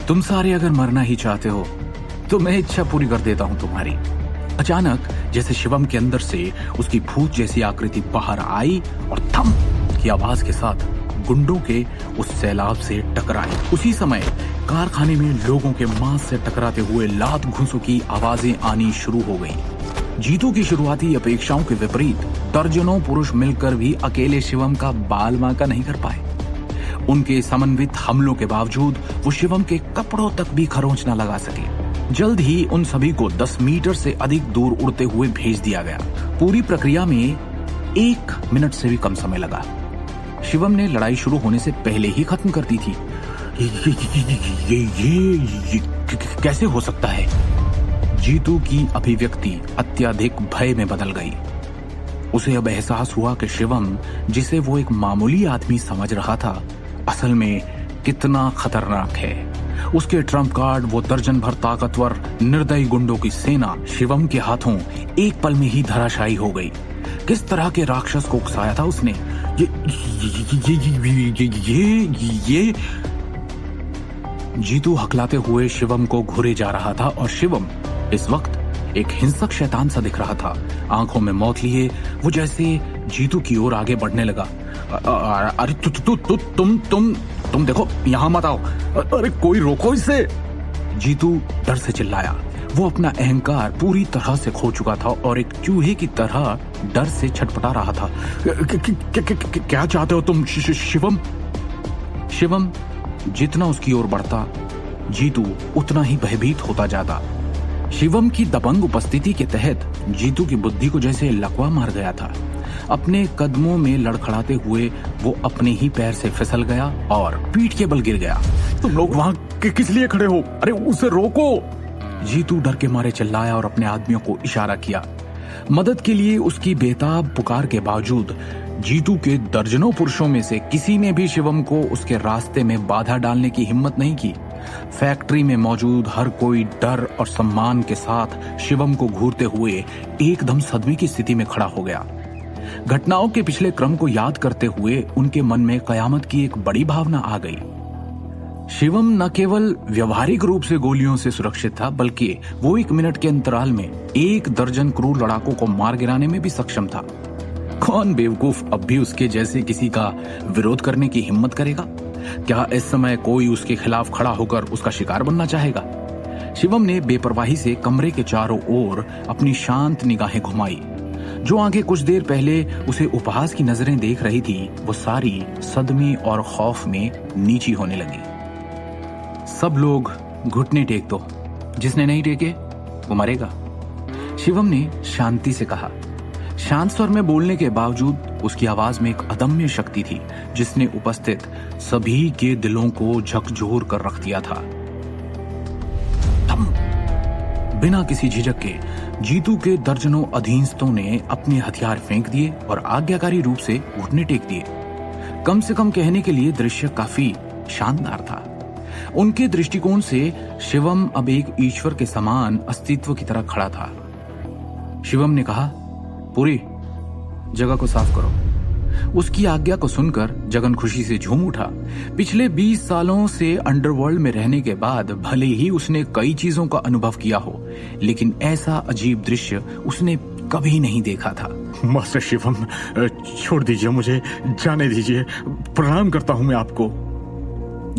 तुम सारे अगर मरना ही चाहते हो तो मैं इच्छा पूरी कर देता हूं तुम्हारी। अचानक जैसे शिवम के अंदर से उसकी भूत जैसी आकृति बाहर आई और थम की आवाज के साथ गुंडों के उस सैलाब से टकराई। उसी समय कारखाने में लोगों के मांस से टकराते हुए लात घूंसों की आवाजें आनी शुरू हो गईं। जीतू की शुरुआती अपेक्षाओं के विपरीत दर्जनों पुरुष मिलकर भी अकेले शिवम का बाल बांका नहीं कर पाए। उनके समन्वित हमलों के बावजूद वो शिवम के कपड़ों तक भी खरोंच न लगा सके। जल्द ही उन सभी को 10 मीटर से अधिक दूर उड़ते हुए भेज दिया गया। पूरी प्रक्रिया में 1 मिनट से भी कम समय लगा। शिवम ने लड़ाई शुरू होने से पहले ही खत्म कर दी थी। ये कैसे हो सकता है? जीतू की अभिव्यक्ति अत्यधिक भय में बदल गई। उसे अब एहसास हुआ कि शिवम, जिसे वो एक मामूली आदमी समझ रहा था, असल में कितना खतरनाक है। उसके ट्रम्प कार्ड, वो दर्जन भर ताकतवर निर्दयी गुंडों की सेना शिवम के हाथों एक पल में ही धराशायी हो गई। किस तरह के राक्षस को उकसाया था उसने? ये जीतू हकलाते हुए शिवम को घूरे जा रहा था और शिवम इस वक्त एक हिंसक शैतान सा दिख रहा था। आंखों में मौत लिए वो जैसे जीतू की ओर आगे बढ़ने लगा। अरे तुम देखो, यहां मत आओ। अरे कोई रोको इसे। जीतू डर से चिल्लाया। वो अपना अहंकार पूरी तरह से खो चुका था और एक चूहे की तरह डर से छटपटा रहा था। क्या चाहते हो तुम शिवम? शिवम जितना उसकी ओर बढ़ता, जीतू उतना ही भयभीत होता जाता। शिवम की दबंग उपस्थिति के तहत जीतू की बुद्धि को जैसे लकवा मार गया था। अपने कदमों में लड़खड़ाते हुए वो अपने ही पैर से फिसल गया और पीठ के बल गिर गया। तुम लोग वहां किस लिए खड़े हो? अरे उसे रोको। जीतू डर के मारे चिल्लाया और अपने आदमियों को इशारा किया। मदद के लिए उसकी बेताब पुकार के बावजूद जीतू के दर्जनों पुरुषों में से किसी ने भी शिवम को उसके रास्ते में बाधा डालने की हिम्मत नहीं की। फैक्ट्री में मौजूद हर कोई डर और सम्मान के साथ शिवम को घूरते हुए एकदम सदमे की स्थिति में खड़ा हो गया। घटनाओं के पिछले क्रम को याद करते हुए उनके मन में कयामत की एक बड़ी भावना आ गई। शिवम न केवल व्यवहारिक रूप से गोलियों से सुरक्षित था, बल्कि वो 1 मिनट के अंतराल में 1 दर्जन क्रूर लड़ाकों को मार गिराने में भी सक्षम था। कौन बेवकूफ अब भी उसके जैसे किसी का विरोध करने की हिम्मत करेगा? क्या इस समय कोई उसके खिलाफ खड़ा होकर उसका शिकार बनना चाहेगा? शिवम ने बेपरवाही से कमरे के चारों ओर अपनी शांत निगाहें घुमाई। जो आगे कुछ देर पहले उसे उपहास की नजरें देख रही थी, वो सारी सदमे और खौफ में नीची होने लगी। सब लोग घुटने टेक दो, जिसने नहीं टेके वो मरेगा, शिवम ने शांति से कहा। शांत स्वर में बोलने के बावजूद उसकी आवाज में एक अदम्य शक्ति थी, जिसने उपस्थित सभी के दिलों को झकझोर कर रख दिया था। बिना किसी झिझक के जीतू के दर्जनों अधीनस्थों ने अपने हथियार फेंक दिए और आज्ञाकारी रूप से घुटने टेक दिए। कम से कम कहने के लिए दृश्य काफी शानदार था। उनके दृष्टिकोण से शिवम अब एक ईश्वर के समान अस्तित्व की तरह खड़ा था। शिवम ने कहा, पूरी जगह को साफ करो। उसकी आज्ञा को सुनकर जगन खुशी से झूम उठा। पिछले 20 सालों से अंडरवर्ल्ड में रहने के बाद भले ही उसने कई चीजों का अनुभव किया हो, लेकिन ऐसा अजीब दृश्य उसने कभी नहीं देखा था। मास्टर शिवम, छोड़ दीजिए, मुझे जाने दीजिए। प्रणाम करता हूं मैं आपको।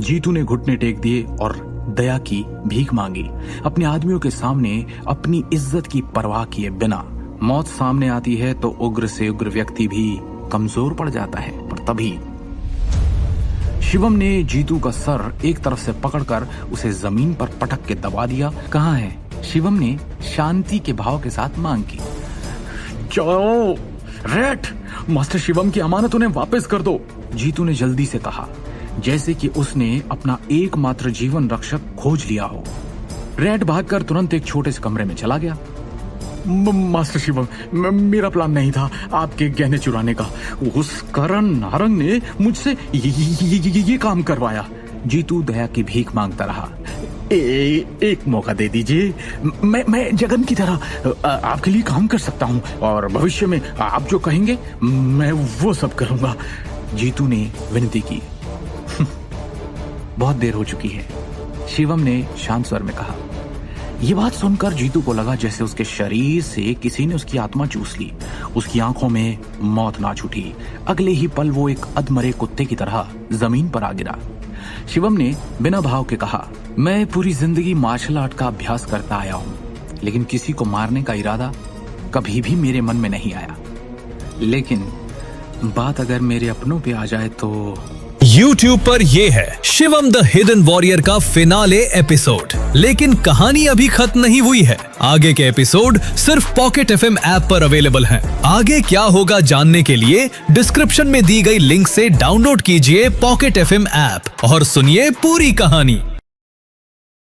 जीतू ने घुटने टेक दिए और दया की भीख मांगी। अपने आदमियों के सामने अपनी इज्जत की परवाह किए बिना। मौत सामने आती है तो उग्र से उग्र व्यक्ति भी कमजोर पड़ जाता है, पर तभी शिवम ने जीतू का सर एक तरफ से पकड़कर उसे जमीन पर पटक के दबा दिया। कहाँ है? शिवम ने शांति के भाव के साथ मांग की। जाओ रेट, मास्टर शिवम की अमानत उन्हें वापस कर दो। जीतू ने जल्दी से कहा, जैसे कि उसने अपना एकमात्र जीवन रक्षक खोज लिया हो। रेड भागकर तुरंत एक छोटे से कमरे में चला गया। मास्टर शिवम, मेरा प्लान नहीं था आपके गहने चुराने का। उस करण नारंग ने मुझसे ये काम करवाया। जीतू दया की भीख मांगता रहा। एक मौका दे दीजिए। मैं जगन की तरह आपके लिए काम कर सकता हूँ और भविष्य में आप जो कहेंगे मैं वो सब करूंगा। जीतू ने विनती की। बहुत देर हो चुकी है। शिवम ने शांत स्वर में कहा। ये बात सुनकर जीतू को लगा जैसे उसके शरीर से किसी ने उसकी आत्मा चूस ली। उसकी आंखों में मौत नाच उठी। अगले ही पल वो एक अधमरे कुत्ते की तरह जमीन पर आ गिरा। शिवम ने बिना भाव के कहा, मैं पूरी जिंदगी मार्शल आर्ट का अभ्यास करता आया हूँ, लेकिन किसी को मारने का इरादा कभी भी मेरे मन में नहीं आया। लेकिन बात अगर मेरे अपनों पे आ जाए तो YouTube पर ये है शिवम द हिडन वॉरियर का फिनाले एपिसोड। लेकिन कहानी अभी खत्म नहीं हुई है। आगे के एपिसोड सिर्फ पॉकेट FM ऐप पर अवेलेबल हैं। आगे क्या होगा जानने के लिए डिस्क्रिप्शन में दी गई लिंक से डाउनलोड कीजिए पॉकेट FM ऐप और सुनिए पूरी कहानी।